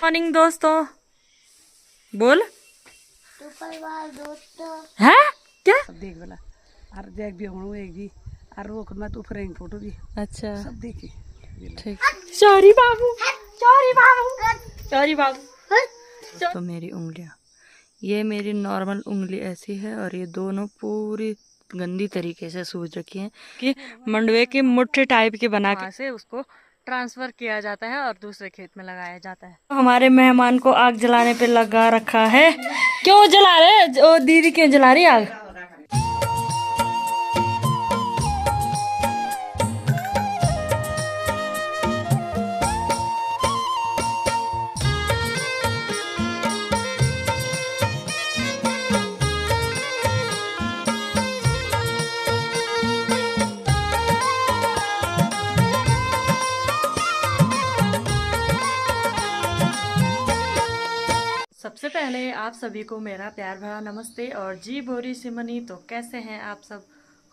Morning दोस्तों, बोल है क्या देख बोला और देख भी हूँ एक भी और वो मैं तो फ्रेंड फोटो भी अच्छा सब देखी ठीक। सॉरी बाबू, सॉरी बाबू, सॉरी बाबू। तो मेरी उंगलियां, ये मेरी नॉर्मल उंगली ऐसी है और ये दोनों पूरी गंदी तरीके से सूज रखी हैं कि मंडवे की मुट्ठी टाइप की बना के से उसको ट्रांसफर किया जाता है और दूसरे खेत में लगाया जाता है। हमारे मेहमान को आग जलाने पे लगा रखा है। क्यों जला रहे ओ दीदी, क्यों जला रही आग? सबसे पहले आप सभी को मेरा प्यार भरा नमस्ते और जी बोरी सिमनी। तो कैसे हैं आप सब?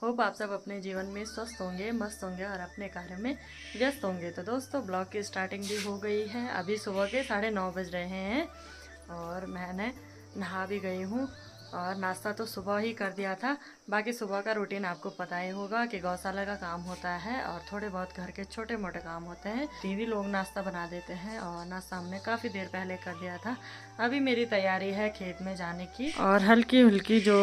होप आप सब अपने जीवन में स्वस्थ होंगे, मस्त होंगे और अपने कार्य में व्यस्त होंगे। तो दोस्तों ब्लॉग की स्टार्टिंग भी हो गई है। अभी सुबह के 9:30 बज रहे हैं और मैंने नहा भी गई हूँ और नाश्ता तो सुबह ही कर दिया था। बाकी सुबह का रूटीन आपको पता ही होगा कि गौशाला का काम होता है और थोड़े बहुत घर के छोटे मोटे काम होते हैं। दीदी लोग नाश्ता बना देते हैं और नाश्ता हमने काफ़ी देर पहले कर लिया था। अभी मेरी तैयारी है खेत में जाने की और हल्की हल्की जो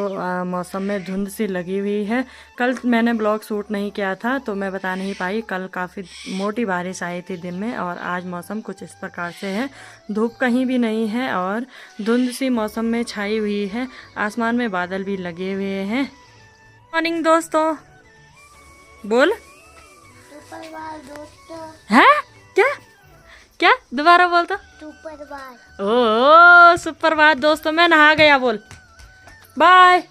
मौसम में धुंध सी लगी हुई है। कल मैंने ब्लॉग शूट नहीं किया था तो मैं बता नहीं पाई। कल काफ़ी मोटी बारिश आई थी दिन में और आज मौसम कुछ इस प्रकार से है। धूप कहीं भी नहीं है और धुंध सी मौसम में छाई हुई है। आसमान में बादल भी लगे हुए हैं। मॉर्निंग दोस्तों, बोल है क्या क्या दोबारा बोल तो। ओ सुप्रभात दोस्तों, मैं नहा गया, बोल बाय।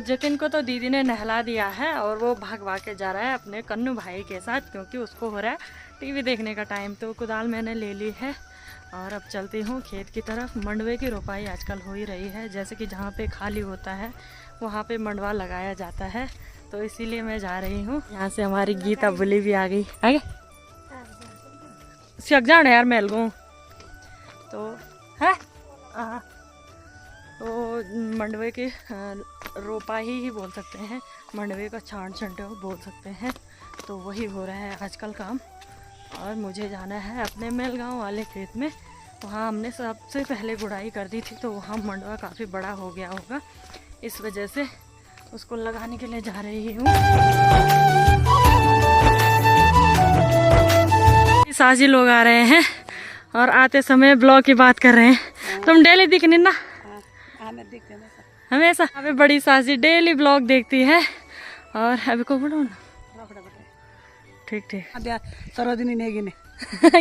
जतिन को तो दीदी ने नहला दिया है और वो भाग के जा रहा है अपने कन्नू भाई के साथ क्योंकि उसको हो रहा है टीवी देखने का टाइम। तो कुदाल मैंने ले ली है और अब चलती हूँ खेत की तरफ। मंडवे की रोपाई आजकल हो ही रही है, जैसे कि जहाँ पे खाली होता है वहाँ पे मंडवा लगाया जाता है, तो इसीलिए मैं जा रही हूँ। यहाँ से हमारी गीता बुली भी आ गई। आगे सक जाओ यार मैं लगूँ तो है। तो मंडवे की रोपाई ही बोल सकते हैं, मंडवे का छांट छंटे बोल सकते हैं। तो वही हो रहा है आजकल काम और मुझे जाना है अपने मेलगांव वाले खेत में। वहाँ हमने सबसे पहले गुड़ाई कर दी थी तो वहाँ मंडवा काफ़ी बड़ा हो गया होगा, इस वजह से उसको लगाने के लिए जा रही हूँ। साजी लोग आ रहे हैं और आते समय ब्लॉग की बात कर रहे हैं। तुम डेली दिखनी ना हमेशा। अभी बड़ी साजी डेली ब्लॉग देखती है और अभी को बढ़ो ना। ठीक ठीक सरोजिनी नेगी ने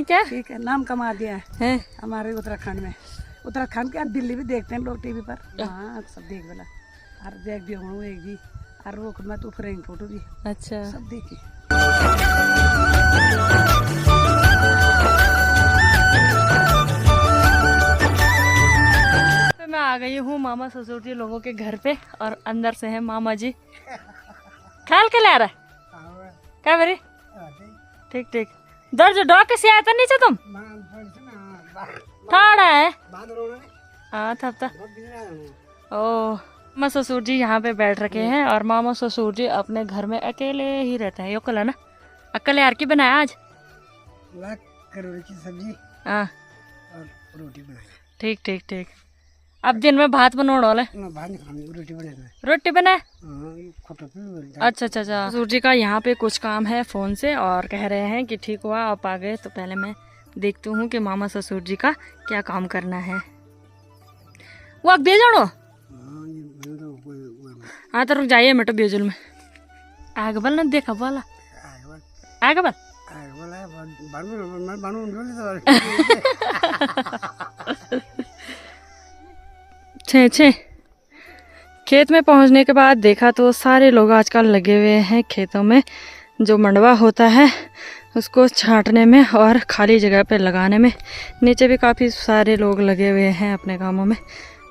क्या ठीक है नाम कमा दिया है हमारे उत्तराखंड में। उत्तराखंड के दिल्ली भी देखते हैं लोग टीवी पर। हाँ सब देख बोला और देख भी हूँ एक भी और वो मैं तो फ्रेंड फोटो भी अच्छा सब देखी। तो मैं आ गई हूँ मामा ससुर जी लोगों के घर पे और अंदर से है मामा जी। खाल के ला रहा क्या बेरी? ठीक ठीक। दर्ज डॉक से आया था नीचे तुम ठाड़ा है। हाँ थपता। ओ मामा ससुर जी यहाँ पे बैठ रखे हैं और मामा ससुर जी अपने घर में अकेले ही रहते हैं। यो कल है ना अकेले यार की बनाया आज करोड़ी की सब्जी हाँ और रोटी बनाई। ठीक ठीक ठीक। अब दिन में भात बनाने वाले रोटी बनाए। अच्छा अच्छा अच्छा। ससुर जी का यहाँ पे कुछ काम है फोन से और कह रहे हैं कि ठीक हुआ आप आ गए। तो पहले मैं देखती हूँ कि मामा ससुर जी का क्या काम करना है। वो दे जानो। हाँ तो रुक जाइए मेटो बेजुल में आगे बल ना देखा बोला आगे बल छे छे। खेत में पहुंचने के बाद देखा तो सारे लोग आजकल लगे हुए हैं खेतों में। जो मंडवा होता है उसको छांटने में और खाली जगह पे लगाने में। नीचे भी काफ़ी सारे लोग लगे हुए हैं अपने कामों में।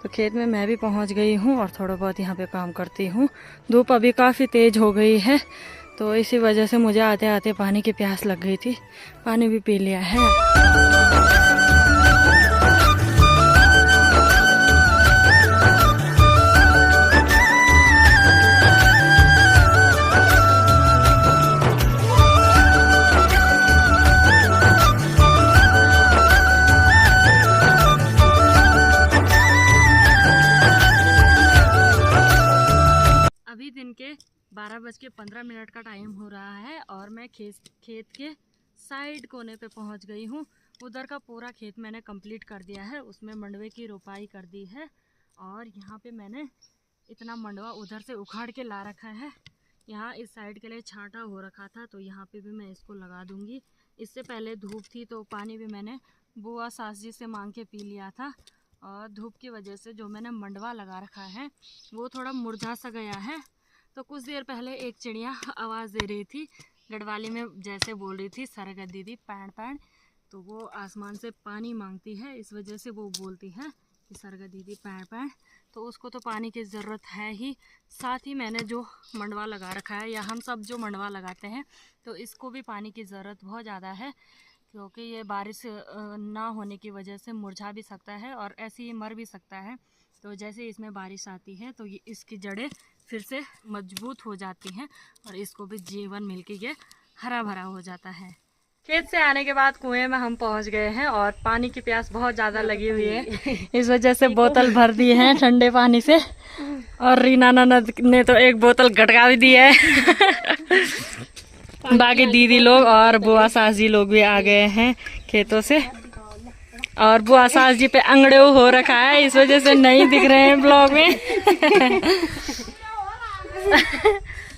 तो खेत में मैं भी पहुंच गई हूं और थोड़ा बहुत यहाँ पे काम करती हूँ। धूप अभी काफ़ी तेज़ हो गई है तो इसी वजह से मुझे आते आते पानी की प्यास लग गई थी, पानी भी पी लिया है। अभी दिन के 12:15 का टाइम हो रहा है और मैं खेत के साइड कोने पे पहुंच गई हूँ। उधर का पूरा खेत मैंने कंप्लीट कर दिया है, उसमें मंडवे की रोपाई कर दी है और यहाँ पे मैंने इतना मंडवा उधर से उखाड़ के ला रखा है। यहाँ इस साइड के लिए छांटा हो रखा था तो यहाँ पे भी मैं इसको लगा दूँगी। इससे पहले धूप थी तो पानी भी मैंने बुआ सास जी से मांग के पी लिया था और धूप की वजह से जो मैंने मंडवा लगा रखा है वो थोड़ा मुरझा सा गया है। तो कुछ देर पहले एक चिड़िया आवाज़ दे रही थी, गढ़वाली में जैसे बोल रही थी सरगद दीदी पैण पैण, तो वो आसमान से पानी मांगती है, इस वजह से वो बोलती है कि सरगद दीदी पैण पैण, तो उसको तो पानी की ज़रूरत है ही। साथ ही मैंने जो मंडवा लगा रखा है या हम सब जो मंडवा लगाते हैं तो इसको भी पानी की ज़रूरत बहुत ज़्यादा है, क्योंकि ये बारिश ना होने की वजह से मुरझा भी सकता है और ऐसे ही मर भी सकता है। तो जैसे इसमें बारिश आती है तो ये इसकी जड़ें फिर से मजबूत हो जाती हैं और इसको भी जीवन मिल के ये हरा भरा हो जाता है। खेत से आने के बाद कुएं में हम पहुंच गए हैं और पानी की प्यास बहुत ज़्यादा लगी हुई है, इस वजह से बोतल भर दी है ठंडे पानी से और रीना ननद ने तो एक बोतल गटका भी दी है। बाकी दीदी लोग और बुआ सास जी लोग भी आ गए हैं खेतों से और बुआ सास जी पे अंगड़े हो रखा है, इस वजह से नहीं दिख रहे हैं ब्लॉग में।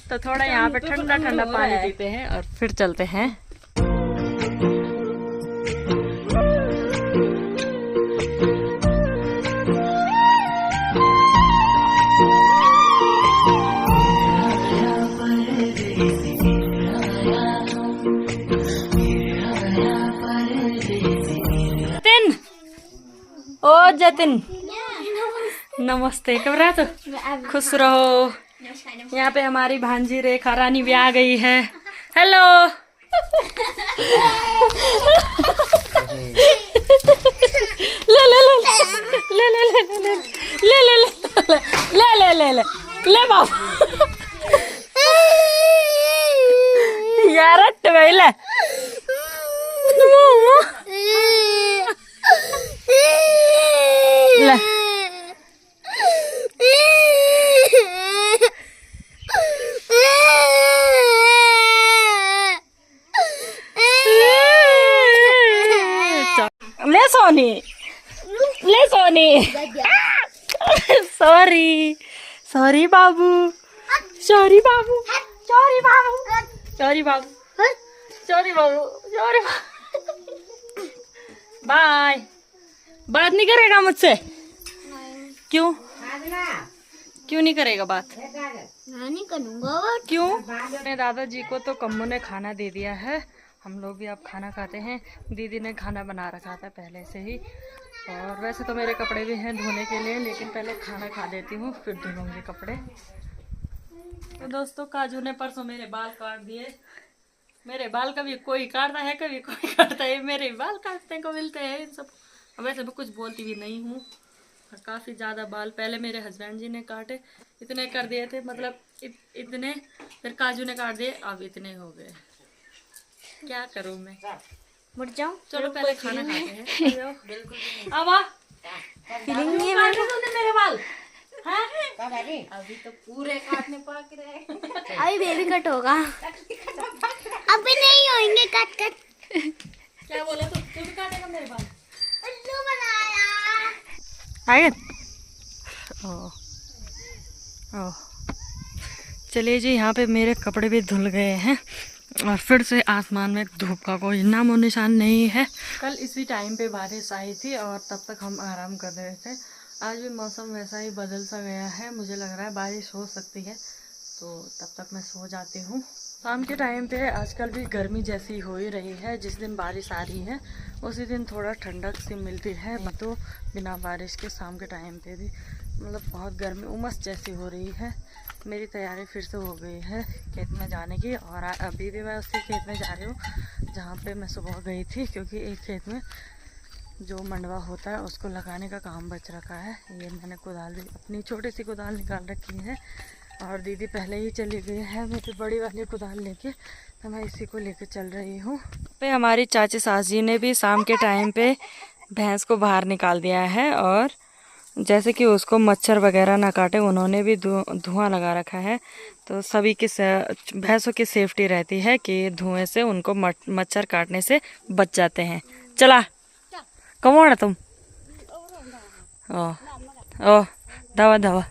तो थोड़ा यहाँ पे ठंडा ठंडा पानी पीते हैं और फिर चलते हैं। ओ जतिन नमस्ते, कब रहा तो खुश रहो। यहाँ पे हमारी भांजी रेखा रानी भी आ गई है। हेलो ले ले ले ले ले ले ले ले ले ले ले ले ले ले बाबू यार ले ले सोनी ले सोनी सॉरी सॉरी बाबू सॉरी बाबू सॉरी बाबू सॉरी बाबू सॉरी बाबू सॉरी बाय। बात नहीं करेगा मुझसे? क्यों क्यों नहीं करेगा बात? मैं नहीं करूँगा। क्यों? अपने दादाजी को तो कम्मू ने खाना दे दिया है, हम लोग भी अब खाना खाते हैं। दीदी ने खाना बना रखा था पहले से ही और वैसे तो मेरे कपड़े भी हैं धोने के लिए, लेकिन पहले खाना खा लेती हूँ फिर धुलूँगी कपड़े। तो दोस्तों काजू ने परसों मेरे बाल काट दिए। मेरे बाल कभी कोई काटता है कभी कोई काटता है, मेरे बाल काटने को मिलते हैं इन सब। वैसे मैं कुछ बोलती भी नहीं हूँ। काफ़ी ज़्यादा बाल पहले मेरे हस्बैंड जी ने काटे, इतने कर दिए थे, मतलब इतने, फिर काजू ने काट दिए, अब इतने हो गए। क्या करूँ मैं? मुड़ जाऊँ। चलो पहले खाना खाते हैं। अब फीलिंग नहीं है मेरे बाल हाँ? अभी तो पूरे काटने पक रहे। अभी बेबी कट होगा। अभी नहीं होंगे कट कट। क्या बोला तू भी काटेगा मेरे बाल? उल्लू बनाया। आए चलिए जी, यहाँ पे मेरे कपड़े भी धुल गए हैं और फिर से आसमान में धूप का कोई नामो निशान नहीं है। कल इसी टाइम पे बारिश आई थी और तब तक हम आराम कर रहे थे। आज भी मौसम वैसा ही बदल सा गया है, मुझे लग रहा है बारिश हो सकती है, तो तब तक मैं सो जाती हूँ। शाम के टाइम पे आजकल भी गर्मी जैसी हो ही रही है। जिस दिन बारिश आ रही है उसी दिन थोड़ा ठंडक सी मिलती है, तो बिना बारिश के शाम के टाइम पे भी मतलब बहुत गर्मी उमस जैसी हो रही है। मेरी तैयारी फिर से हो गई है खेत में जाने की, और अभी भी मैं उसी खेत में जा रही हूँ जहाँ पे मैं सुबह गई थी, क्योंकि एक खेत में जो मंडवा होता है उसको लगाने का काम बच रखा है। ये मैंने कुदाल अपनी छोटी सी कुदाल निकाल रखी है, और दीदी पहले ही चली गई है मेरी बड़ी वाली कुदाल लेके, तो मैं इसी को लेके चल रही हूँ। पे हमारी चाची सास जी ने भी शाम के टाइम पे भैंस को बाहर निकाल दिया है, और जैसे कि उसको मच्छर वगैरह ना काटे उन्होंने भी धुआं लगा रखा है। तो सभी की भैंसों की सेफ्टी रहती है कि धुएं से उनको मच्छर काटने से बच जाते हैं। चला कौन है तुम? ओ ओ दवा दवा।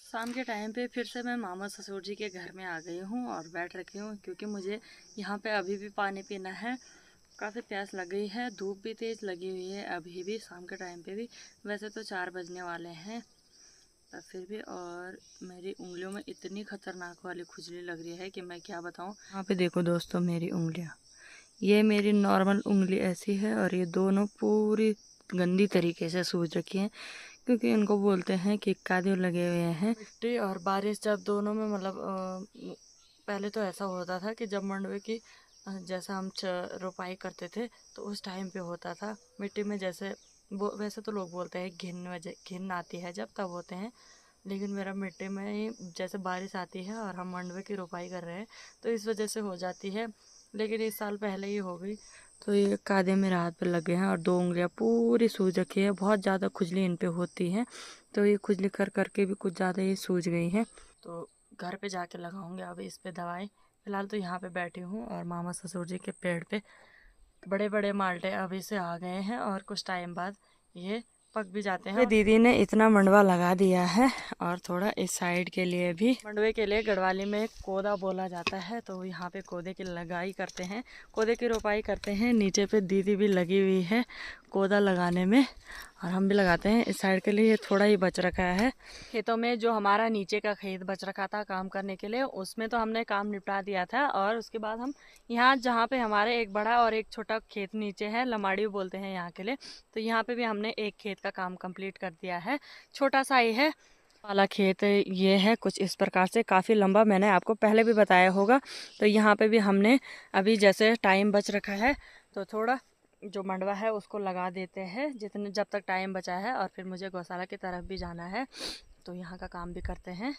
शाम के टाइम पे फिर से मैं मामा ससुर जी के घर में आ गई हूँ और बैठ रखी हूँ, क्योंकि मुझे यहाँ पे अभी भी पानी पीना है। काफ़ी प्यास लग गई है, धूप भी तेज़ लगी हुई है अभी भी शाम के टाइम पे भी। वैसे तो 4 बजने वाले हैं पर फिर भी, और मेरी उंगलियों में इतनी खतरनाक वाली खुजली लग रही है कि मैं क्या बताऊँ। यहाँ पे देखो दोस्तों मेरी उंगलियाँ, ये मेरी नॉर्मल उंगली ऐसी है, और ये दोनों पूरी गंदी तरीके से सूज रखी हैं, क्योंकि इनको बोलते हैं कि कादे लगे हुए हैं। मिट्टी और बारिश जब दोनों में मतलब पहले तो ऐसा होता था कि जब मंडवे की जैसा हम रोपाई करते थे तो उस टाइम पे होता था मिट्टी में, जैसे वैसे तो लोग बोलते हैं घिन आती है जब तब होते हैं, लेकिन मेरा मिट्टी में ही जैसे बारिश आती है और हम मंडवे की रोपाई कर रहे हैं तो इस वजह से हो जाती है। लेकिन इस साल पहले ही हो गई, तो ये कादे मेरे हाथ पे लगे हैं और 2 उंगलियां पूरी सूज रखी है। बहुत ज़्यादा खुजली इन पे होती है, तो ये खुजली कर करके भी कुछ ज़्यादा ही सूज गई है। तो घर पे जाके लगाऊंगे अभी इस पे दवाई। फिलहाल तो यहाँ पे बैठी हूँ, और मामा ससुर जी के पेड़ पे बड़े बड़े माल्टे अभी से आ गए हैं, और कुछ टाइम बाद ये पक भी जाते हैं। दीदी ने इतना मंडवा लगा दिया है, और थोड़ा इस साइड के लिए भी। मंडवे के लिए गढ़वाली में कोदा बोला जाता है, तो यहाँ पे कोदे की लगाई करते हैं, कोदे की रोपाई करते हैं। नीचे पे दीदी भी लगी हुई है कोदा लगाने में, और हम भी लगाते हैं। इस साइड के लिए ये थोड़ा ही बच रखा है। खेतों में जो हमारा नीचे का खेत बच रखा था काम करने के लिए, उसमें तो हमने काम निपटा दिया था, और उसके बाद हम यहाँ जहाँ पे हमारे एक बड़ा और एक छोटा खेत नीचे है, लमाड़ी बोलते हैं यहाँ के लिए, तो यहाँ पे भी हमने एक खेत का काम कंप्लीट कर दिया है। छोटा सा ही है वाला खेत ये है कुछ इस प्रकार से, काफ़ी लंबा, मैंने आपको पहले भी बताया होगा। तो यहाँ पे भी हमने अभी जैसे टाइम बच रखा है तो थोड़ा जो मंडवा है उसको लगा देते हैं जितने जब तक टाइम बचा है, और फिर मुझे गौशाला की तरफ भी जाना है तो यहाँ का काम भी करते हैं।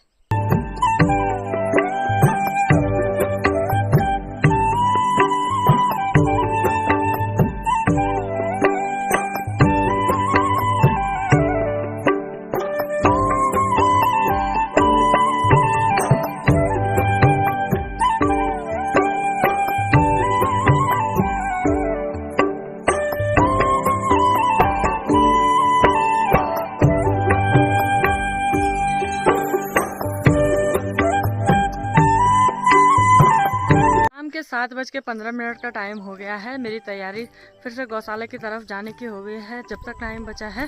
के 7:15 का टाइम हो गया है। मेरी तैयारी फिर से गौशाला की तरफ जाने की हो गई है। जब तक टाइम बचा है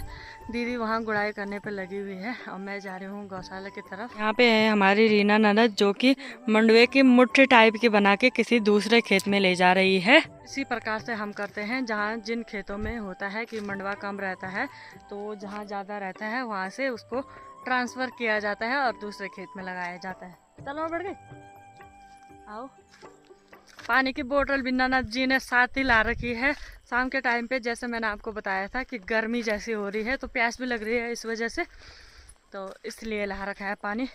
दीदी वहाँ गुड़ाई करने पे लगी हुई है, और मैं जा रही हूँ गौशाला की तरफ। यहाँ पे है हमारी रीना ननद, जो कि मंडवे की मुट्ठी टाइप की बना के किसी दूसरे खेत में ले जा रही है। इसी प्रकार से हम करते हैं, जहाँ जिन खेतों में होता है कि मंडवा कम रहता है तो जहाँ ज़्यादा रहता है वहाँ से उसको ट्रांसफ़र किया जाता है और दूसरे खेत में लगाया जाता है। चलो बढ़ गए, आओ। पानी की बोतल भी ननद जी ने साथ ही ला रखी है। शाम के टाइम पे जैसे मैंने आपको बताया था कि गर्मी जैसी हो रही है तो प्यास भी लग रही है इस वजह से, तो इसलिए ला रखा है पानी।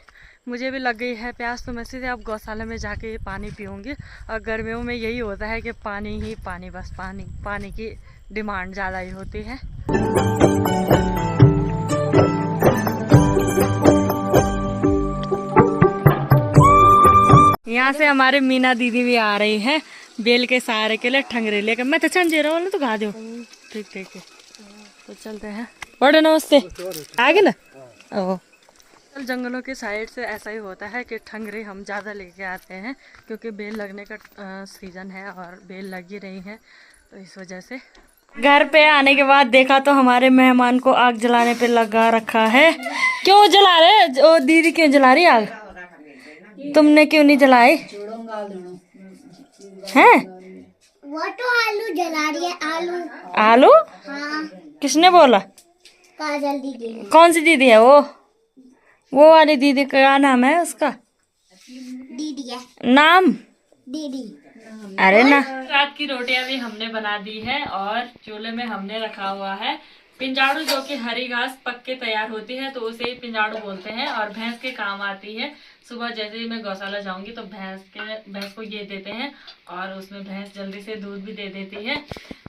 मुझे भी लग गई है प्यास, तो मैं सीधे अब गौशाला में जाके पानी पीऊँगी। और गर्मियों में यही होता है कि पानी ही पानी, बस पानी पानी की डिमांड ज़्यादा ही होती है। यहाँ से हमारे मीना दीदी भी आ रही है बेल के सहारे के लिए ठंगरे लेकर। मैं तो चंजे रहा हूँ तो गा दो। ठीक ठीक है, तो चलते हैं। बड़े नमस्ते, आगे ना। ओह, जंगलों के साइड से ऐसा ही होता है कि ठंगरे हम ज़्यादा लेके आते हैं, क्योंकि बेल लगने का सीज़न है और बेल लग ही रही है, तो इस वजह से घर पे आने के बाद देखा तो हमारे मेहमान को आग जलाने पे लगा रखा है। क्यों जला रहे ओ दीदी, क्यों जला रही आग? तुमने क्यों नहीं जलाई हैं? वो तो आलू जला रही है। आलू आलू? हाँ, किसने बोला? काजल दीदी ने। कौन सी दीदी है वो वाली दीदी का क्या नाम है उसका? दीदी है। नाम? दीदी। अरे ना। रात की रोटियां भी हमने बना दी है और चूल्हे में हमने रखा हुआ है पिंजाड़ू, जो कि हरी घास पक के तैयार होती है तो उसे ही पिंजाड़ू बोलते हैं और भैंस के काम आती है। सुबह जैसे ही मैं गौशाला जाऊंगी तो भैंस को ये देते हैं और उसमें भैंस जल्दी से दूध भी दे देती है।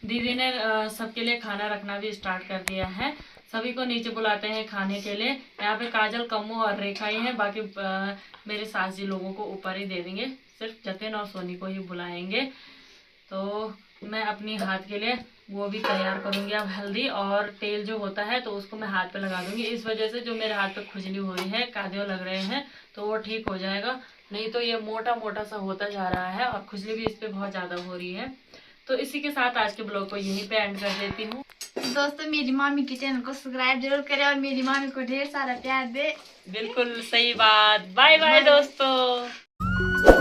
दीदी ने सबके लिए खाना रखना भी स्टार्ट कर दिया है। सभी को नीचे बुलाते हैं खाने के लिए। यहाँ पे काजल, कम्मू और रेखा ही है, बाकी मेरे सास जी लोगों को ऊपर ही दे देंगे, सिर्फ जतिन और सोनी को ही बुलाएंगे। तो मैं अपनी हाथ के लिए वो भी तैयार करूंगी अब हल्दी और तेल जो होता है तो उसको मैं हाथ पे लगा दूंगी। इस वजह से जो मेरे हाथ पे खुजली हो रही है, कादियों लग रहे हैं, तो वो ठीक हो जाएगा। नहीं तो ये मोटा मोटा सा होता जा रहा है और खुजली भी इस पे बहुत ज्यादा हो रही है। तो इसी के साथ आज के ब्लॉग को यहीं पे एंड कर देती हूँ। दोस्तों मेरी मामी के चैनल को सब्सक्राइब जरूर करें और मेरी मामी को ढेर सारा प्यार दे। बिल्कुल सही बात। बाय बाय दोस्तों।